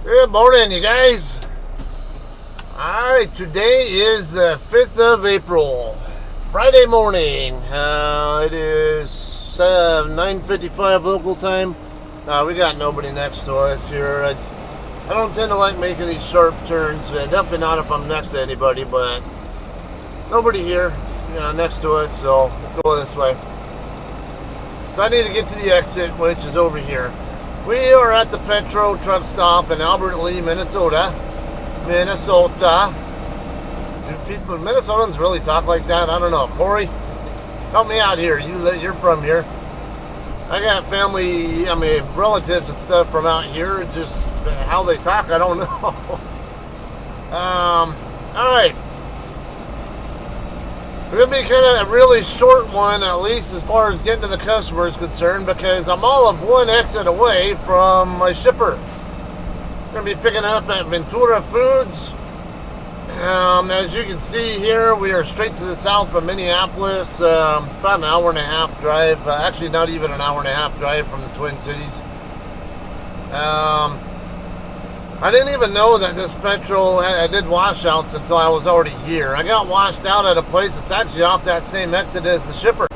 Good morning, you guys. Alright, today is the 5th of April, Friday morning. It is 9:55 local time. We got nobody next to us here. I don't tend to like making these sharp turns, definitely not if I'm next to anybody, but nobody here next to us, so we'll go this way. So I need to get to the exit, which is over here. We are at the Petro truck stop in Albert Lee, Minnesota. Do people, Minnesotans really talk like that? I don't know. Corey, help me out here. You're from here. I got family, relatives and stuff from out here. Just how they talk, I don't know. All right. We're going to be kind of a really short one, at least as far as getting to the customer is concerned, because I'm all of one exit away from my shipper. I'm going to be picking up at Ventura Foods. As you can see here, we are straight to the south from Minneapolis, about an hour and a half drive. Actually, not even an hour and a half drive from the Twin Cities. I didn't even know that this Petro, I did washouts until I was already here. I got washed out at a place that's actually off that same exit as the shipper.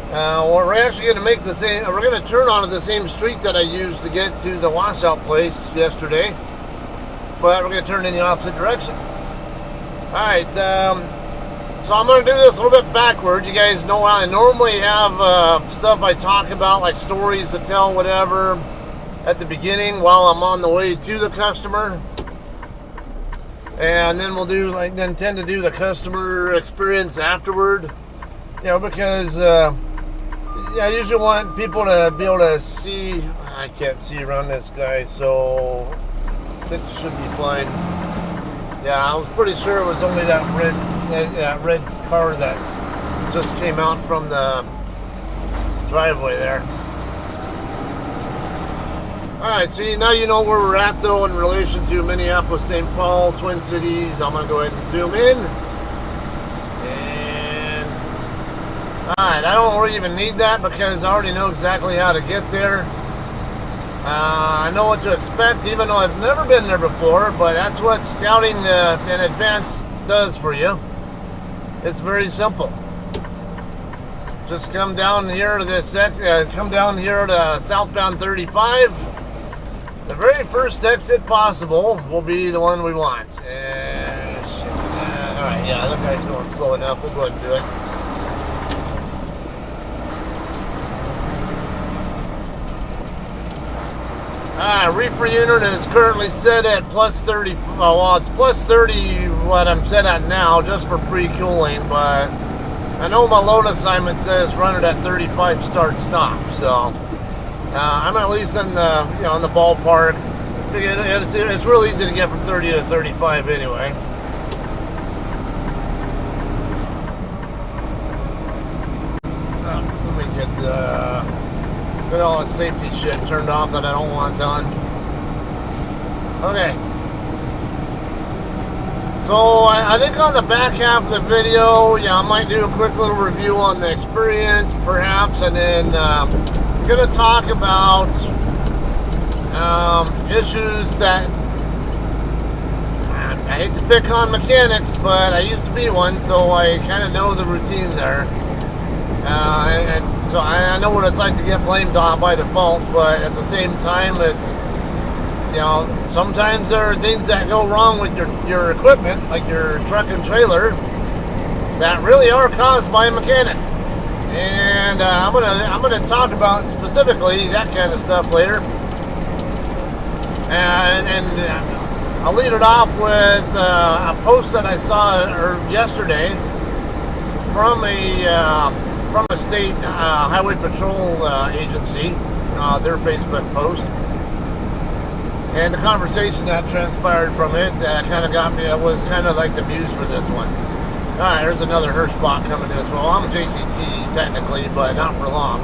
We're actually going to make the same, we're going to turn onto the same street that I used to get to the washout place yesterday. But we're going to turn in the opposite direction. Alright, so I'm going to do this a little bit backward. You guys know I normally have stuff I talk about, like stories to tell, whatever, at the beginning while I'm on the way to the customer, and then we'll do tend to do the customer experience afterward, because I usually want people to be able to see. I can't see around this guy, so I think it should be fine. Yeah, I was pretty sure it was only that red car that just came out from the driveway there. Alright, see, now you know where we're at, though, in relation to Minneapolis, St. Paul, Twin Cities. I'm going to go ahead and zoom in. And, alright, I don't really even need that because I already know exactly how to get there. I know what to expect, even though I've never been there before, but that's what scouting in advance does for you. It's very simple. Just come down here to this come down here to southbound 35. The very first exit possible will be the one we want. Alright, yeah, that guy's going slow enough. We'll go ahead and do it. Reefer unit is currently set at plus 30. Well, it's plus 30 what I'm set at now, just for pre-cooling, but I know my load assignment says run it at 35 start stop, so I'm at least in the in the ballpark. It's real easy to get from 30 to 35 anyway. Let me get all the safety shit turned off that I don't want on. Okay. So I think on the back half of the video, I might do a quick little review on the experience, perhaps, and then I'm going to talk about issues that I hate to pick on mechanics, but I used to be one, so I kind of know the routine there. And so I know what it's like to get blamed on by default, but at the same time, it's sometimes there are things that go wrong with your equipment, like your truck and trailer, that really are caused by a mechanic. And I'm gonna talk about specifically that kind of stuff later. And I'll lead it off with a post that I saw yesterday from a state highway patrol agency, their Facebook post. And the conversation that transpired from it kind of got me. It was kind of like the muse for this one. All right, there's another Hirschbach coming in as well. I'm JCT technically, but not for long.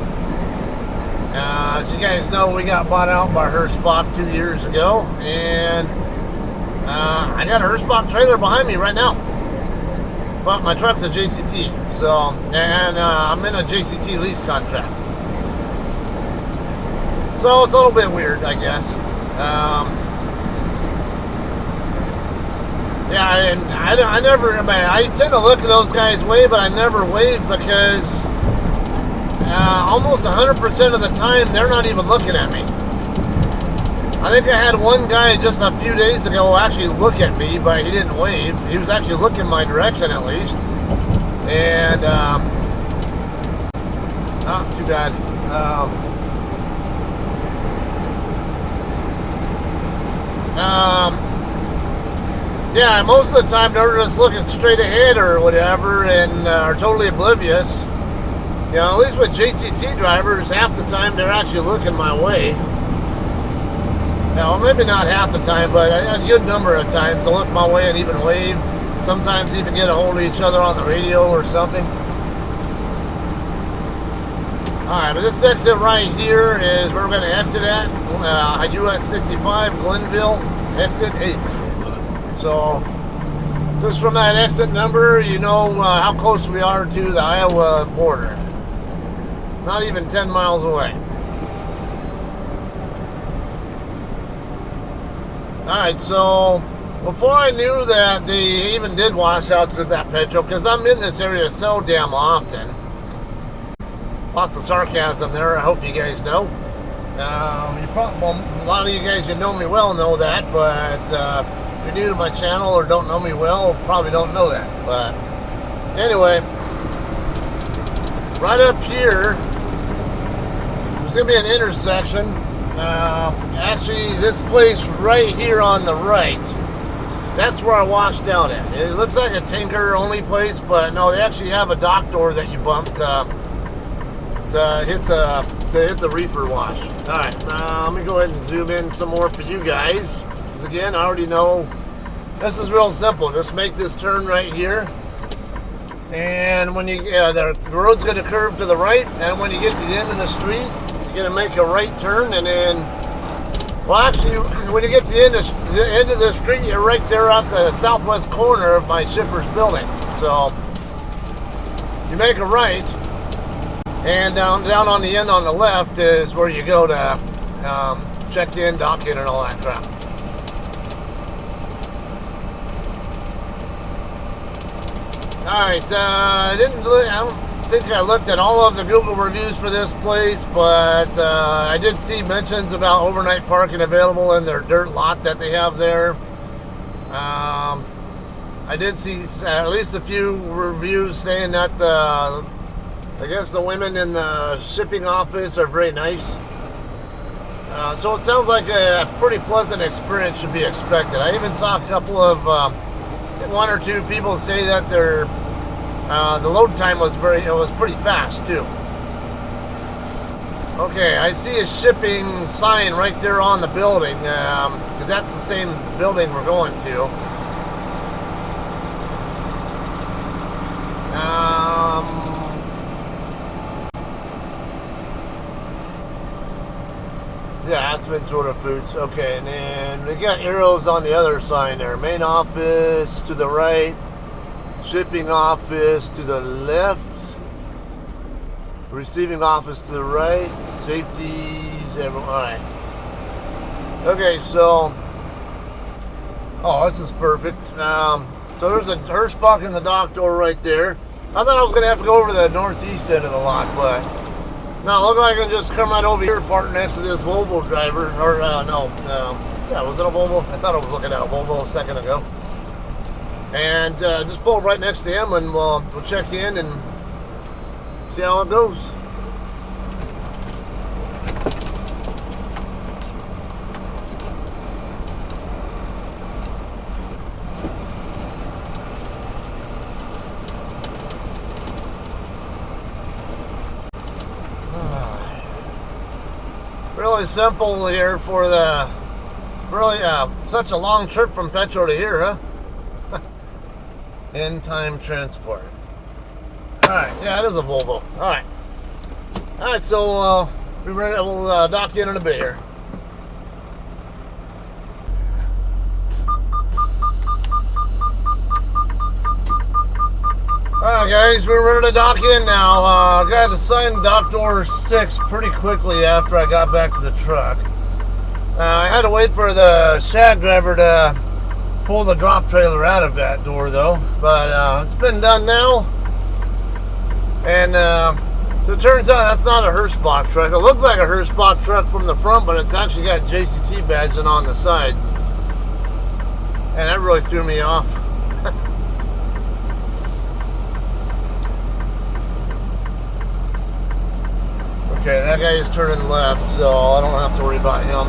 As you guys know, we got bought out by Hirschbach 2 years ago, and I got a Hirschbach trailer behind me right now. But my truck's a JCT, so I'm in a JCT lease contract. So it's a little bit weird, I guess. Yeah, and I never, I tend to look at those guys wave, but I never wave because almost 100% of the time they're not even looking at me. I think I had one guy just a few days ago actually look at me, but he didn't wave. He was actually looking my direction at least. And, oh, too bad. Yeah, most of the time they're just looking straight ahead or whatever and are totally oblivious. You know, at least with JCT drivers, half the time they're actually looking my way. Well, maybe not half the time, but a good number of times they'll look my way and even wave. Sometimes even get a hold of each other on the radio or something. Alright, but this exit right here is where we're going to exit at. US 65, Glenville, exit 8. So, just from that exit number, you know how close we are to the Iowa border. Not even 10 miles away. Alright, so before I knew that they even did washouts with that Petro, because I'm in this area so damn often. Lots of sarcasm there, I hope you guys know. A lot of you guys who know me well know that, but if you're new to my channel or don't know me well, probably don't know that. But anyway, right up here, there's going to be an intersection. Actually, this place right here on the right, that's where I washed out at. It looks like a tanker only place, but no, they actually have a dock door that you bump to hit the reefer wash. All right, let me go ahead and zoom in some more for you guys. Because again, I already know this is real simple. Just make this turn right here, and when you the road's going to curve to the right, and when you get to the end of the street, you're going to make a right turn, and then, well, actually, when you get to the end of the street, you're right there at the southwest corner of my shipper's building. So you make a right, and down on the end on the left is where you go to check in, dock in, and all that crap. All right, I don't think I looked at all of the Google reviews for this place, but I did see mentions about overnight parking available in their dirt lot that they have there. I did see at least a few reviews saying that I guess the women in the shipping office are very nice. So it sounds like a pretty pleasant experience should be expected. I even saw a couple of, one or two people say that the load time was pretty fast too. Okay, I see a shipping sign right there on the building, because that's the same building we're going to. Yeah, that's Ventura Foods. Okay, and then we got arrows on the other sign there. Main office to the right, shipping office to the left, receiving office to the right, safeties, everyone. All right. Okay, so, oh, this is perfect. So there's a Hirschbach in the dock door right there. I thought I was going to have to go over to the northeast end of the lot, but no, look like I can just come right over here, park next to this Volvo driver, or yeah, was it a Volvo? I thought I was looking at a Volvo a second ago. And just pull right next to him, and we'll check in and see how it goes. Really simple here for the really such a long trip from Petro to here, huh? In time transport. All right, yeah, it is a Volvo. All right, so we'll dock in a bit here. Alright guys, we're ready to dock in now. I got assigned dock door 6 pretty quickly after I got back to the truck. I had to wait for the shag driver to pull the drop trailer out of that door though. But it's been done now. And it turns out that's not a Hirschbach truck. It looks like a Hirschbach truck from the front, but it's actually got JCT badging on the side. And that really threw me off. Okay, that guy is turning left, so I don't have to worry about him.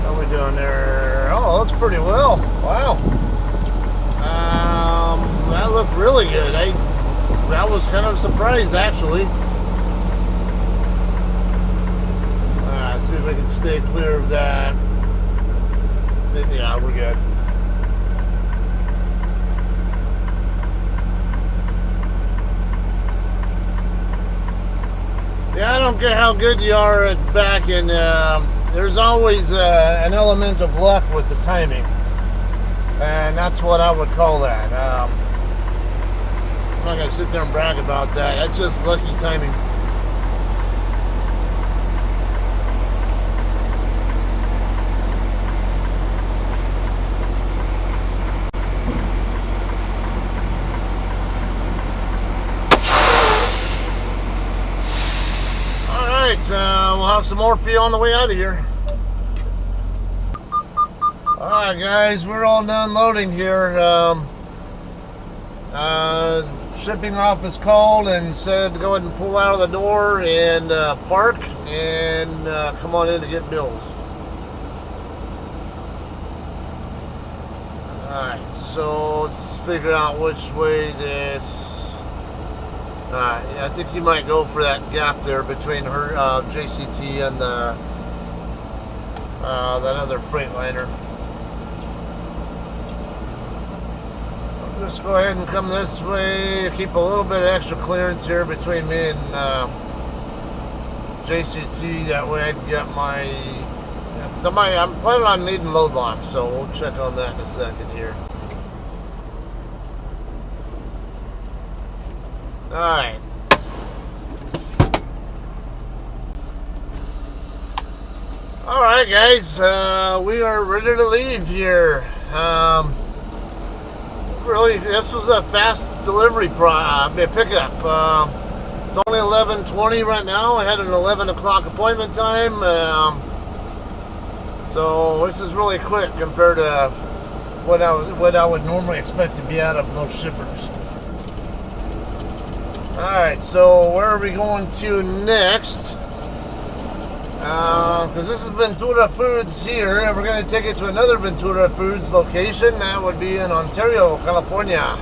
How are we doing there? Oh, looks pretty well. Wow. That looked really good. I was kind of surprised actually. See if I can stay clear of that. Yeah, we're good. Yeah, I don't care how good you are at backing. There's always an element of luck with the timing. And that's what I would call that. I'm not going to sit there and brag about that. That's just lucky timing. Alright, we'll have some more for you on the way out of here. Alright guys, we're all done loading here. Shipping office called and said to go ahead and pull out of the door and park and come on in to get bills. Alright, so let's figure out which way this... yeah, I think you might go for that gap there between her JCT and the that other Freightliner. Just go ahead and come this way. Keep a little bit of extra clearance here between me and JCT. That way I can get my... I'm planning on needing load locks, so we'll check on that in a second here. Alright. Alright guys, we are ready to leave here. Really, this was a fast delivery pickup. It's only 11:20 right now. I had an 11 o'clock appointment time, so this is really quick compared to what I would normally expect to be out of most shippers. All right, so where are we going to next? Because this is Ventura Foods here, and we're going to take it to another Ventura Foods location. That would be in Ontario, California.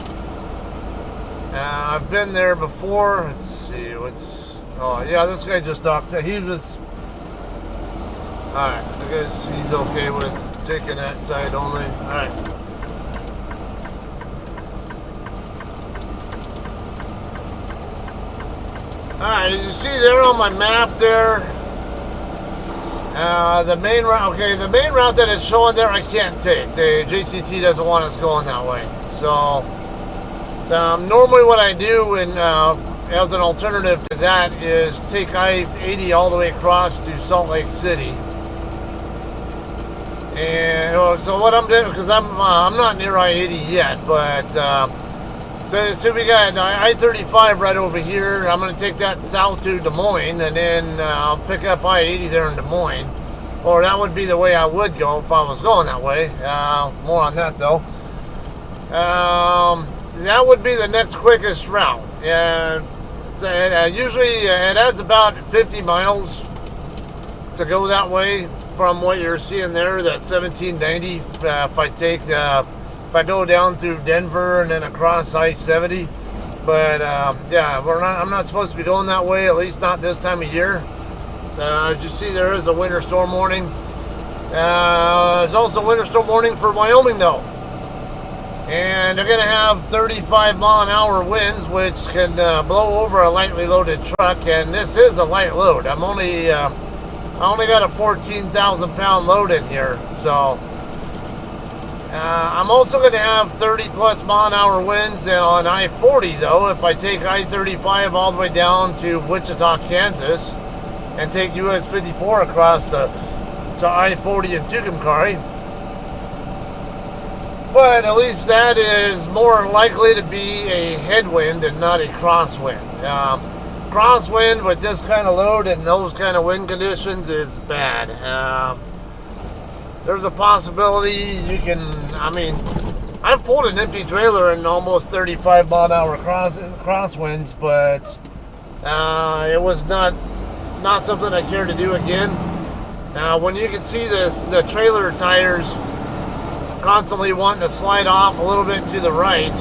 I've been there before. Let's see, oh yeah, this guy just talked. He was... Alright, I guess he's okay with taking that side only. Alright. Alright, as you see there on my map there, the main route, okay, the main route that is showing there I can't take. The JCT doesn't want us going that way. So, normally what I do as an alternative to that is take I-80 all the way across to Salt Lake City. And so what I'm doing, because I'm not near I-80 yet, but so we got I-35 right over here. I'm going to take that south to Des Moines, and then I'll pick up I-80 there in Des Moines. Or that would be the way I would go if I was going that way. More on that though. That would be the next quickest route. And usually it adds about 50 miles to go that way from what you're seeing there, that 1790. If I go down through Denver and then across I-70. But yeah, I'm not supposed to be going that way, at least not this time of year. As you see, there is a winter storm warning. There's also a winter storm warning for Wyoming though. And they're going to have 35 mile an hour winds, which can blow over a lightly loaded truck. And this is a light load. I'm only I only got a 14,000 pound load in here, so I'm also going to have 30 plus mile an hour winds on I-40 though. If I take I-35 all the way down to Wichita, Kansas, and take US 54 across to I-40 in Tucumcari. But at least that is more likely to be a headwind and not a crosswind. Crosswind with this kind of load and those kind of wind conditions is bad. There's a possibility you can, I mean, I've pulled an empty trailer in almost 35 mile an hour crosswinds, but it was not something I care to do again. When you can see the trailer tires constantly wanting to slide off a little bit to the right,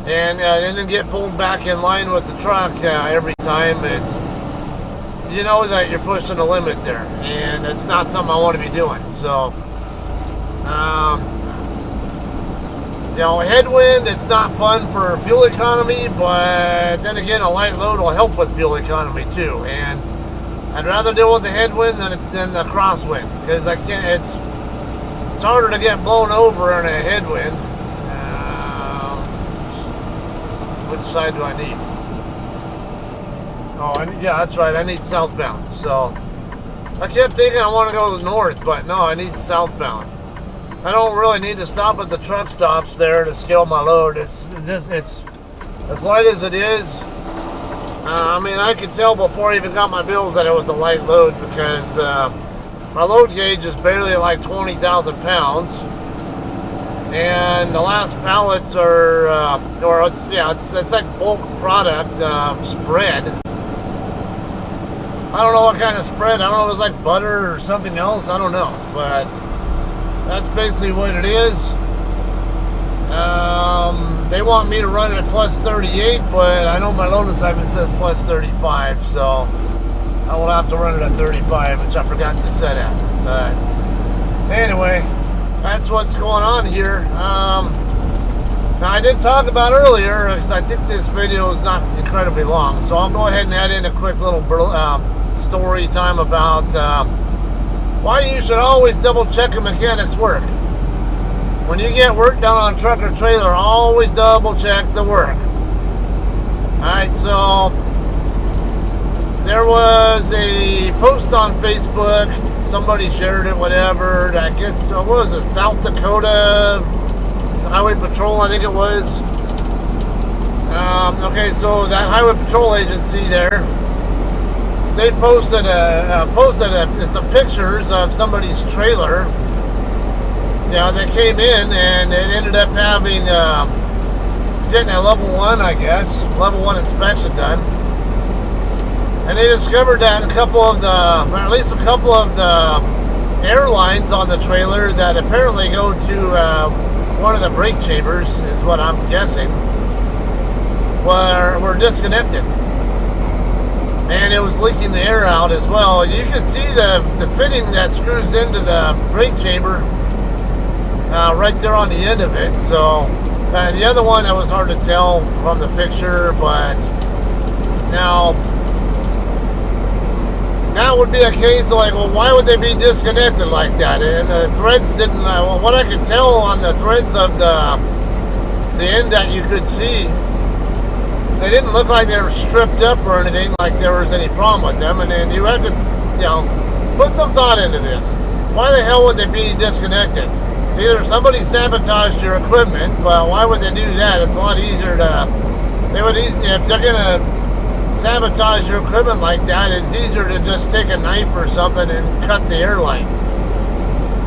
and then get pulled back in line with the truck every time, it's, you know that you're pushing the limit there, and it's not something I want to be doing. So, you know, headwind, it's not fun for fuel economy, but then again, a light load will help with fuel economy too. And I'd rather deal with the headwind than the crosswind, because I can't. It's harder to get blown over in a headwind. Which side do I need? Oh, yeah, that's right. I need southbound. So I kept thinking I want to go north, but no, I need southbound. I don't really need to stop at the truck stops there to scale my load. It's as light as it is. I mean, I could tell before I even got my bills that it was a light load, because my load gauge is barely like 20,000 pounds. And the last pallets are, it's like bulk product spread. I don't know what kind of spread. I don't know if it was like butter or something else. I don't know, but that's basically what it is. They want me to run it at plus 38, but I know my load assignment says plus 35, so I will have to run it at 35, which I forgot to set at. But anyway, that's what's going on here. Now, I did talk about earlier, because I think this video is not incredibly long, so I'll go ahead and add in a quick little story time about why you should always double check a mechanic's work. When you get work done on a truck or trailer, always double check the work. Alright, so there was a post on Facebook. Somebody shared it, whatever. I guess, what was it, South Dakota Highway Patrol, I think it was. Okay, so that Highway Patrol agency there, they posted some pictures of somebody's trailer. Yeah, they came in and it ended up having getting a level 1, I guess, level 1 inspection done. And they discovered that at least a couple of the airlines on the trailer that apparently go to one of the brake chambers, is what I'm guessing, were disconnected. And it was leaking the air out as well. You can see the fitting that screws into the brake chamber right there on the end of it. So the other one, that was hard to tell from the picture, but now would be a case of like, well, why would they be disconnected like that? And the threads didn't, well, what I could tell on the threads of the end that you could see, they didn't look like they were stripped up or anything, like there was any problem with them. And then you have to, you know, put some thought into this. Why the hell would they be disconnected? Either somebody sabotaged your equipment, but why would they do that? It's a lot easier if they're gonna sabotage your equipment like that, it's easier to just take a knife or something and cut the airline,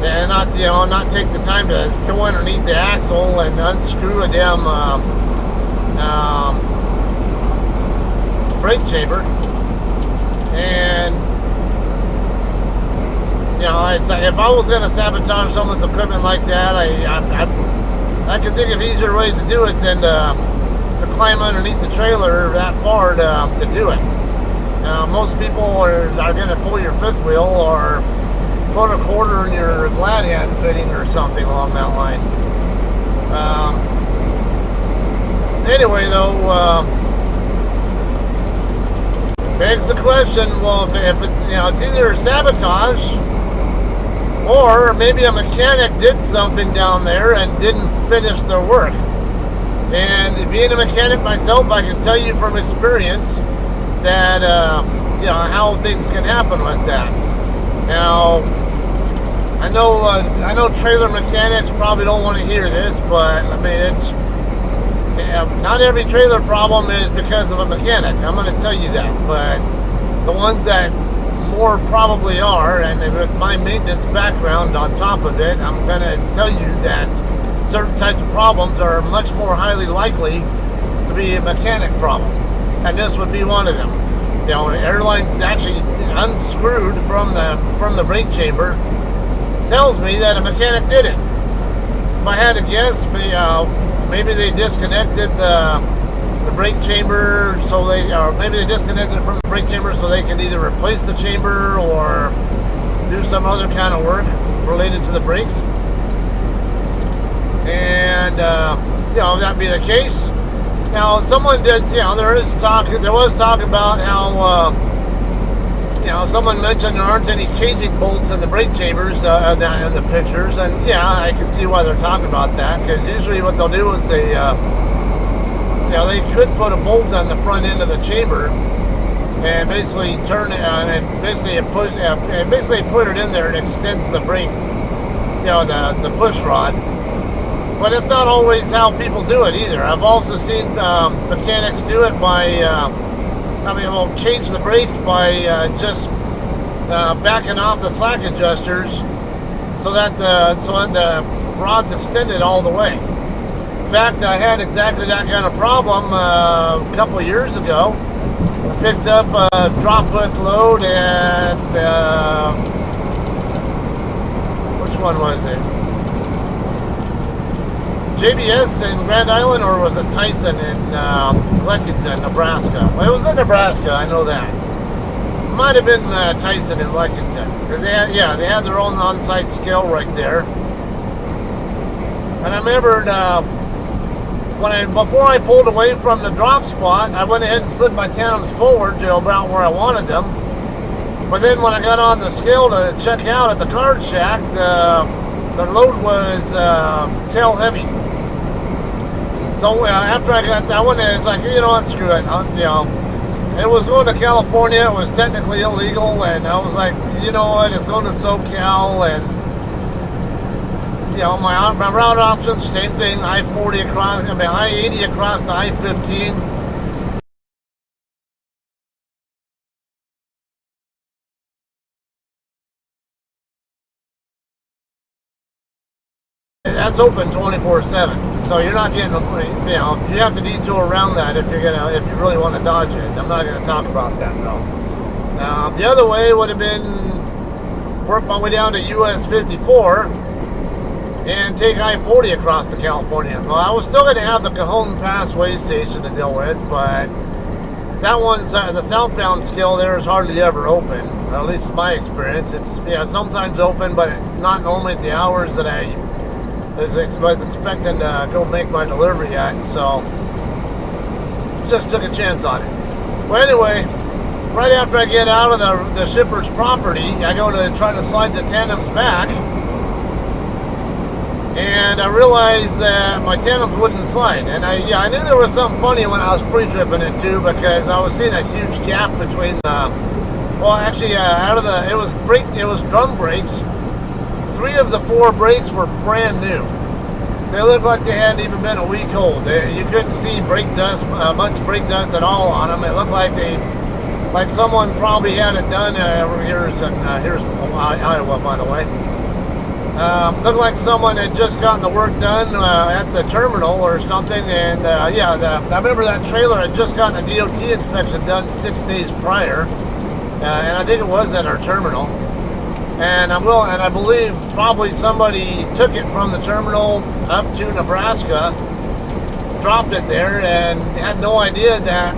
and not take the time to go underneath the axle and unscrew a damn brake chamber. And it's like, if I was going to sabotage someone's equipment like that, I could think of easier ways to do it than to climb underneath the trailer that far to do it. Most people are going to pull your fifth wheel or put a quarter in your glad hand fitting or something along that line. Anyway, though, Begs the question, well, if it's, it's either sabotage or maybe a mechanic did something down there and didn't finish their work. And being a mechanic myself, I can tell you from experience that, how things can happen with that. Now, I know trailer mechanics probably don't want to hear this, but I mean, not every trailer problem is because of a mechanic. I'm going to tell you that, but the ones that more probably are, and with my maintenance background on top of it, I'm going to tell you that certain types of problems are much more highly likely to be a mechanic problem, and this would be one of them. Airlines actually unscrewed from the brake chamber tells me that a mechanic did it. If I had to guess, maybe they disconnected the brake chamber, or maybe they disconnected it from the brake chamber so they can either replace the chamber or do some other kind of work related to the brakes. And that be the case. Now, someone did. There was talk about how someone mentioned there aren't any caging bolts in the brake chambers in the pictures, and I can see why they're talking about that, because usually what they'll do is they could put a bolt on the front end of the chamber and basically turn it and basically put it in there and extends the brake, the push rod. But it's not always how people do it either. I've also seen mechanics do it by cage the brakes by just backing off the slack adjusters so that the rod's extended all the way. In fact, I had exactly that kind of problem a couple of years ago. I picked up a drop hook load at which one was it? JBS in Grand Island, or was it Tyson in Lexington, Nebraska? Well, it was in Nebraska, I know that. Might have been Tyson in Lexington, because they had their own on-site scale right there. And I remembered before I pulled away from the drop spot, I went ahead and slid my tandems forward to about where I wanted them. But then when I got on the scale to check out at the guard shack, the load was tail heavy. So after I went in, it's like, what, screw it. It was going to California. It was technically illegal, and I was like, what, it's going to SoCal, and my route options, same thing. I-40 across, I-80 across to I-15. That's open 24/7. So you're not getting, you have to detour around that if you really want to dodge it. I'm not going to talk about that though. The other way would have been work my way down to US 54 and take I-40 across to California. Well, I was still going to have the Cajon Pass way station to deal with, but that one's the southbound scale there is hardly ever open. At least in my experience, it's sometimes open, but not normally at the hours that I was expecting to go make my delivery at, so just took a chance on it. Well, anyway, right after I get out of the shipper's property, I go to try to slide the tandems back, and I realized that my tandems wouldn't slide. And I knew there was something funny when I was pre-tripping it too, because I was seeing a huge gap between it was drum brakes. 3 of the 4 brakes were brand new. They looked like they hadn't even been a week old. You couldn't see brake dust, much brake dust at all on them. It looked like someone probably had it done. Here's Iowa, by the way. Looked like someone had just gotten the work done at the terminal or something. And I remember that trailer had just gotten a DOT inspection done 6 days prior, and I think it was at our terminal. And I believe probably somebody took it from the terminal up to Nebraska, dropped it there, and had no idea that.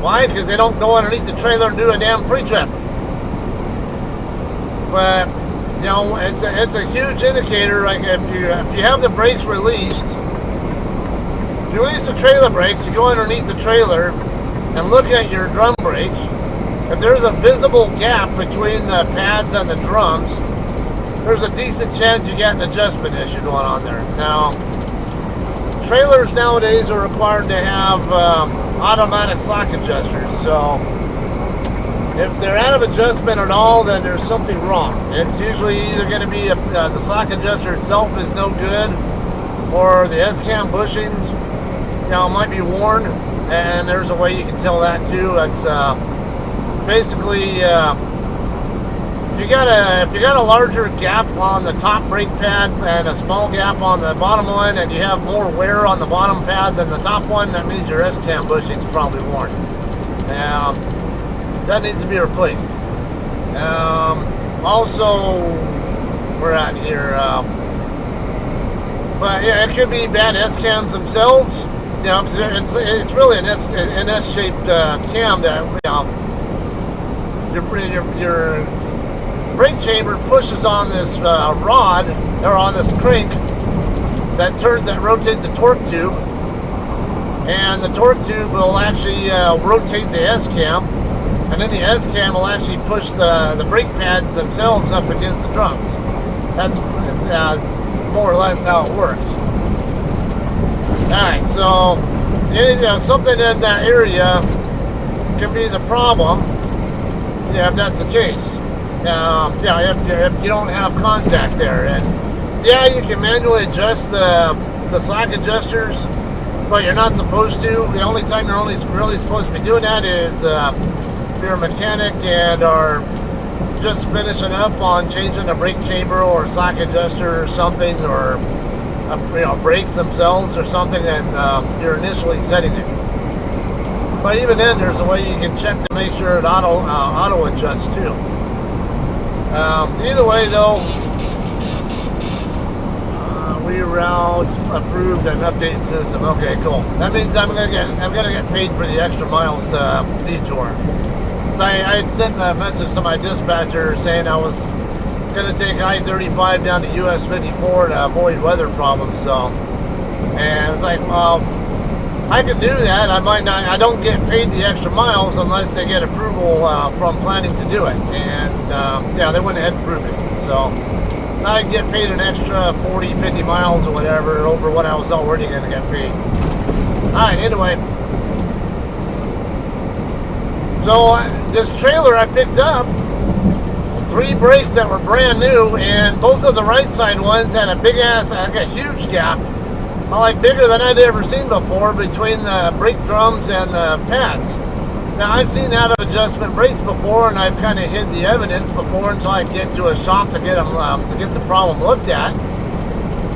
Why? Because they don't go underneath the trailer and do a damn pre-trip. But it's a huge indicator. Like if you have the brakes released, if you release the trailer brakes, you go underneath the trailer, and look at your drum brakes, if there's a visible gap between the pads and the drums, there's a decent chance you get an adjustment issue going on there. Now, trailers nowadays are required to have automatic slack adjusters, so if they're out of adjustment at all, then there's something wrong. It's usually either going to be the slack adjuster itself is no good, or the S-cam bushings, might be worn, and there's a way you can tell that too. It's basically if you got a larger gap on the top brake pad and a small gap on the bottom one, and you have more wear on the bottom pad than the top one, that means your S-cam bushing is probably worn. That needs to be replaced. Also, we're at here. But yeah, it could be bad S-cams themselves. Because it's really an S-shaped cam that your brake chamber pushes on this rod, or on this crank that rotates the torque tube, and the torque tube will actually rotate the S-cam, and then the S-cam will actually push the brake pads themselves up against the drums. That's more or less how it works. Alright, so something in that area can be the problem, if that's the case. If you don't have contact there. And you can manually adjust the slack adjusters, but you're not supposed to. The only time you're really supposed to be doing that is if you're a mechanic and are just finishing up on changing a brake chamber or slack adjuster or something, or brakes themselves or something, and you're initially setting it. But even then, there's a way you can check to make sure it auto adjusts too. Either way, though, reroute approved and updated system. Okay, cool. That means I'm gonna get paid for the extra miles detour. So I had sent a message to my dispatcher saying I was going to take I-35 down to US 54 to avoid weather problems. So, and it's like, well, I can do that. I might not. I don't get paid the extra miles unless they get approval from planning to do it. And they went ahead and approved it. So I can get paid an extra 40, 50 miles or whatever over what I was already going to get paid. All right. Anyway, so this trailer I picked up, 3 brakes that were brand new, and both of the right side ones had a huge gap, like bigger than I'd ever seen before, between the brake drums and the pads. Now, I've seen out of adjustment brakes before, and I've kind of hid the evidence before until I get to a shop to get the problem looked at.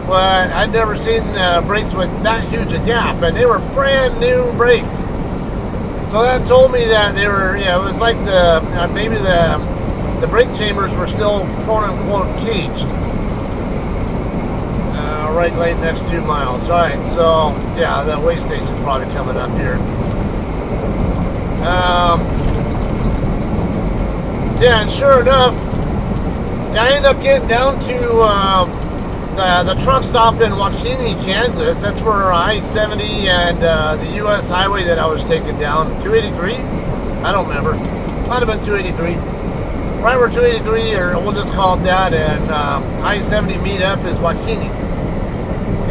But I'd never seen brakes with that huge a gap, and they were brand new brakes. So that told me that they were, it was like maybe the brake chambers were still quote-unquote caged. Right lane next 2 miles. Alright, so, the way station's probably coming up here. And sure enough, I ended up getting down to the truck stop in Waukene, Kansas. That's where I-70 and the U.S. highway that I was taking down, 283? I don't remember. Might have been 283. Right where 283, or we'll just call it that, and I-70 meet up is Waukene.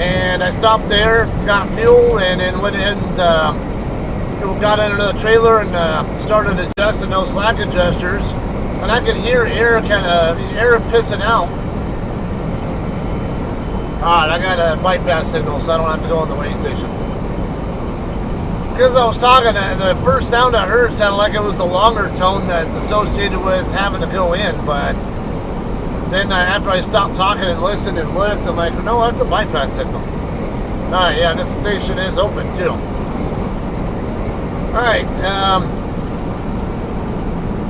And I stopped there, got fuel, and then went ahead and got into the trailer and started adjusting those slack adjusters. And I could hear air pissing out. Alright, I got a bypass signal, so I don't have to go on the way station. Because I was talking, the first sound I heard sounded like it was the longer tone that's associated with having to go in, but then after I stopped talking and listened and looked, I'm like, no, that's a bypass signal. Alright, this station is open too. Alright,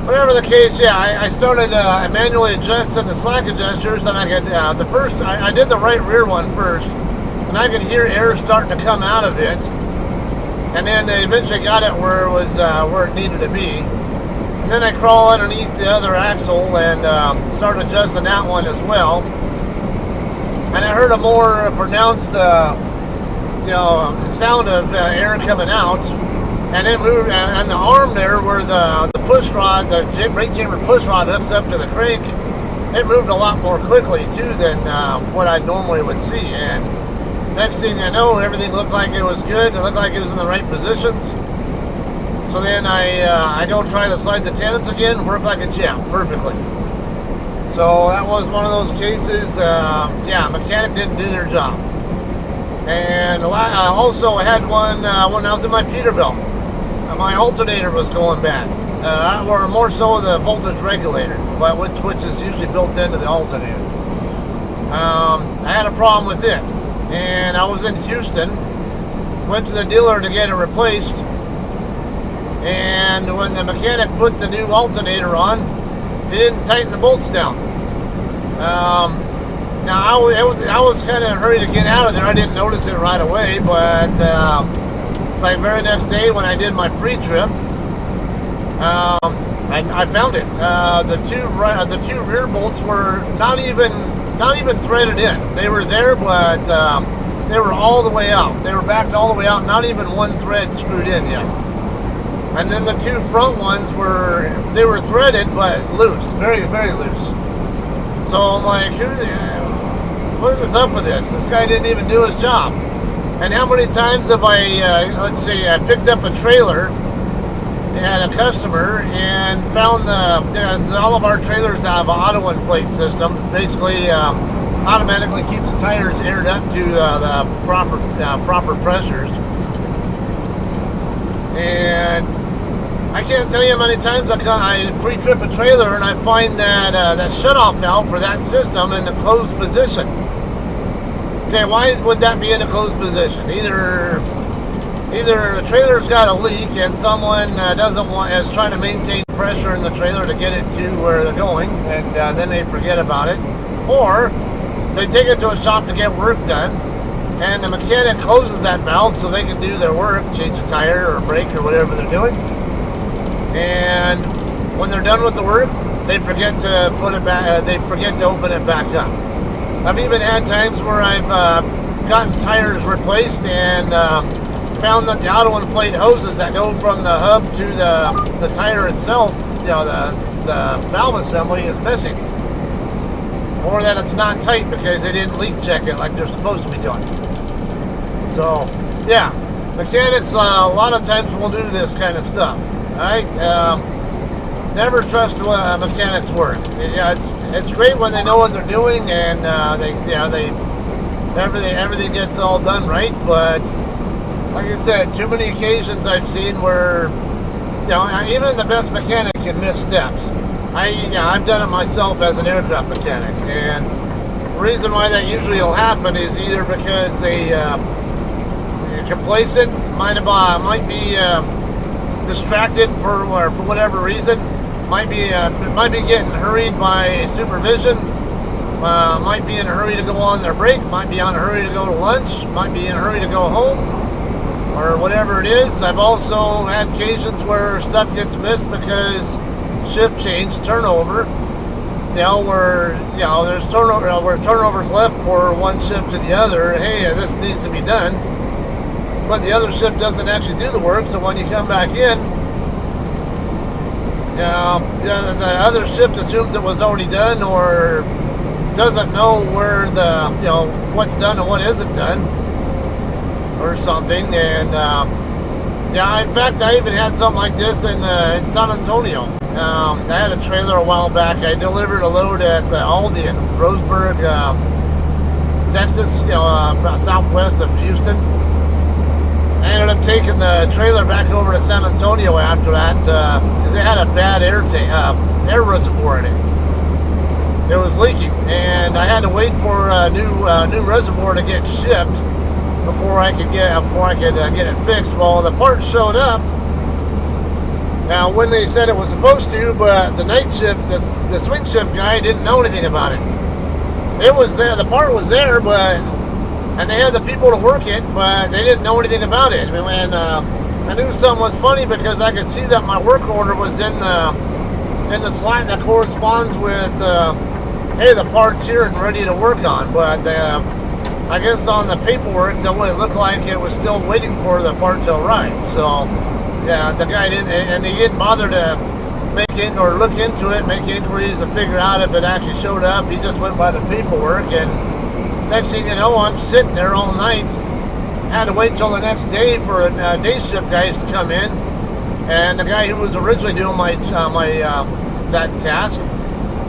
whatever the case, I started manually adjusting the slack adjusters, and I could, I did the right rear one first, and I could hear air starting to come out of it, and then they eventually got it where it was, where it needed to be. And then I crawl underneath the other axle and start adjusting that one as well. And I heard a more pronounced, sound of air coming out. and it moved, and the arm there where the push rod, the brake chamber push rod hooks up to the crank, it moved a lot more quickly too than what I normally would see. And next thing I know, everything looked like it was good. It looked like it was in the right positions. So then I go try to slide the tandems again, work like a champ, perfectly. So that was one of those cases, yeah, mechanic didn't do their job. And I also had one when I was in my Peterbilt. My alternator was going bad, or more so the voltage regulator, but which is usually built into the alternator. I had a problem with it, and I was in Houston, went to the dealer to get it replaced, and when the mechanic put the new alternator on, he didn't tighten the bolts down. Now I was kind of in a hurry to get out of there. I didn't notice it right away, but like very next day when I did my pre-trip, I found it. The two rear bolts were not even threaded in. They were there, but they were all the way out. They were backed all the way out. Not even one thread screwed in yet. And then the two front ones were threaded, but loose, very, very loose. So I'm like, what is up with this? This guy didn't even do his job. And how many times have I, let's say, I picked up a trailer and a customer and found all of our trailers have an auto inflate system. Basically, automatically keeps the tires aired up to the proper pressures. And I can't tell you how many times I pre-trip a trailer and I find that that shutoff valve for that system in the closed position. Okay, why would that be in a closed position? Either the trailer's got a leak and someone is trying to maintain pressure in the trailer to get it to where they're going, and then they forget about it, or they take it to a shop to get work done, and the mechanic closes that valve so they can do their work, change a tire or brake or whatever they're doing. And when they're done with the work, they forget to put it back. They forget to open it back up. I've even had times where I've gotten tires replaced and found that the auto inflate hoses that go from the hub to the tire itself, you know, the valve assembly is missing, or that it's not tight because they didn't leak check it like they're supposed to be doing. So, yeah, mechanics a lot of times will do this kind of stuff. Right? Never trust mechanics' work. It's great when they know what they're doing and everything gets all done right. But like I said, too many occasions I've seen where even the best mechanic can miss steps. I've done it myself as an aircraft mechanic, and the reason why that usually will happen is either because they're complacent, might be distracted for whatever reason, might be getting hurried by supervision, might be in a hurry to go on their break, might be in a hurry to go to lunch, might be in a hurry to go home, or whatever it is. I've also had occasions where stuff gets missed because shift change, turnover, where there's turnover, where turnover's left for one shift to the other. Hey, this needs to be done. But the other shift doesn't actually do the work, so when you come back in, the other shift assumes it was already done, or doesn't know where what's done and what isn't done, or something. And in fact, I even had something like this in San Antonio. I had a trailer a while back. I delivered a load at Aldi in Roseburg, Texas, southwest of Houston. I ended up taking the trailer back over to San Antonio after that because it had a bad air reservoir in it. It was leaking, and I had to wait for a new reservoir to get shipped before I could get it fixed. Well, the part showed up. Now, when they said it was supposed to, but the night shift, the swing shift guy didn't know anything about it. It was there. The part was there, and they had the people to work it, but they didn't know anything about it. And I knew something was funny because I could see that my work order was in the slot that corresponds with, hey, the part's here and ready to work on. But I guess on the paperwork, it looked like it was still waiting for the part to arrive. So yeah, the guy didn't, and he didn't bother to make in or look into it, make inquiries to figure out if it actually showed up. He just went by the paperwork, and next thing you know, I'm sitting there all night. Had to wait till the next day for a day shift guys to come in, and the guy who was originally doing that task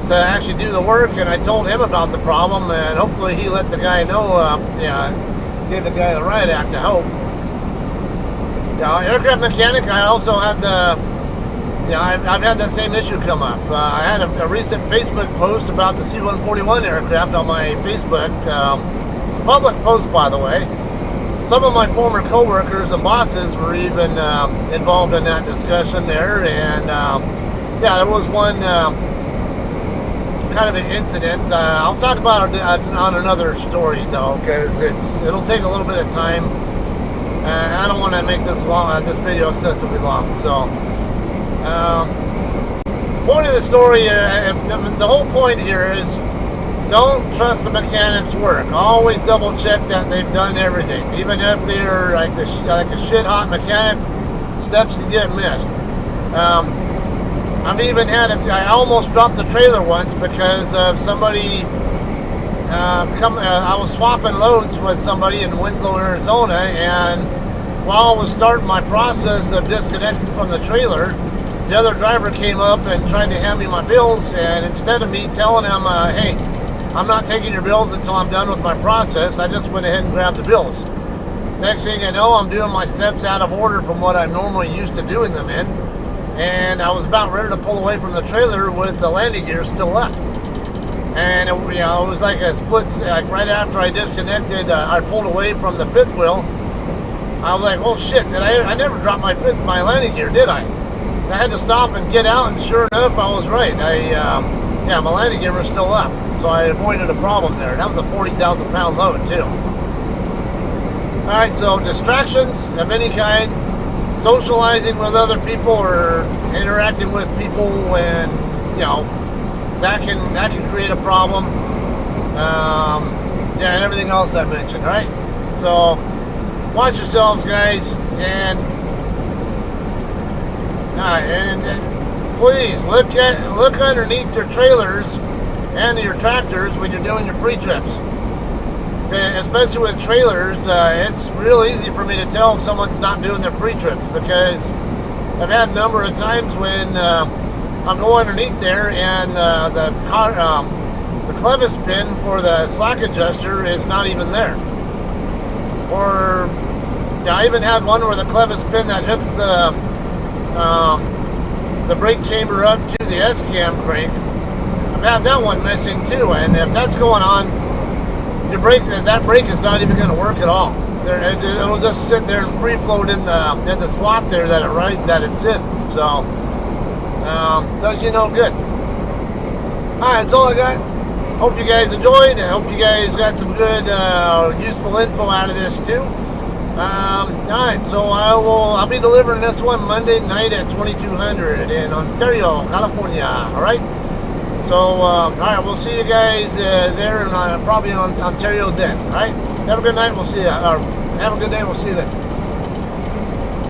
to actually do the work, and I told him about the problem, and hopefully he let the guy know, gave the guy the riot act to help. Aircraft mechanic, I also had I've had that same issue come up. I had a recent Facebook post about the C-141 aircraft on my Facebook. It's a public post, by the way. Some of my former co-workers and bosses were even involved in that discussion there, and there was one kind of an incident. I'll talk about it on another story, though, because it'll take a little bit of time. I don't want to make this video excessively long. So, point of the story, the whole point here is, don't trust the mechanic's work. Always double check that they've done everything. Even if they're like a shit hot mechanic, steps can get missed. I've even I almost dropped the trailer once because of somebody I was swapping loads with somebody in Winslow, Arizona, and while I was starting my process of disconnecting from the trailer, the other driver came up and tried to hand me my bills, and instead of me telling him, hey, I'm not taking your bills until I'm done with my process, I just went ahead and grabbed the bills. Next thing I know, I'm doing my steps out of order from what I'm normally used to doing them in, and I was about ready to pull away from the trailer with the landing gear still up. And it was like a split, like right after I disconnected, I pulled away from the fifth wheel. I was like, oh shit, I never dropped my landing gear, did I? I had to stop and get out, and sure enough, I was right. My landing gear was still up. So I avoided a problem there. That was a 40,000 pound load too. Alright, so distractions of any kind, socializing with other people or interacting with people, and that can create a problem. And everything else I mentioned, right? So watch yourselves, guys, and please look underneath your trailers and your tractors when you're doing your pre-trips. Especially with trailers, it's real easy for me to tell if someone's not doing their pre-trips, because I've had a number of times when I'll go underneath there and the clevis pin for the slack adjuster is not even there. Or I even had one where the clevis pin that hooks the brake chamber up to the S-cam crank, I've had that one missing too, and if that's going on, that brake is not even going to work at all. It'll just sit there and free float in the slot there that it's in. So does you no good. Alright, that's all I got. Hope you guys enjoyed. I hope you guys got some good useful info out of this too. Alright, so I'll be delivering this one Monday night at 2200 in Ontario, California. Alright, so alright, we'll see you guys there, and probably in Ontario then. Alright, have a good night, we'll see you, or have a good day, we'll see you then.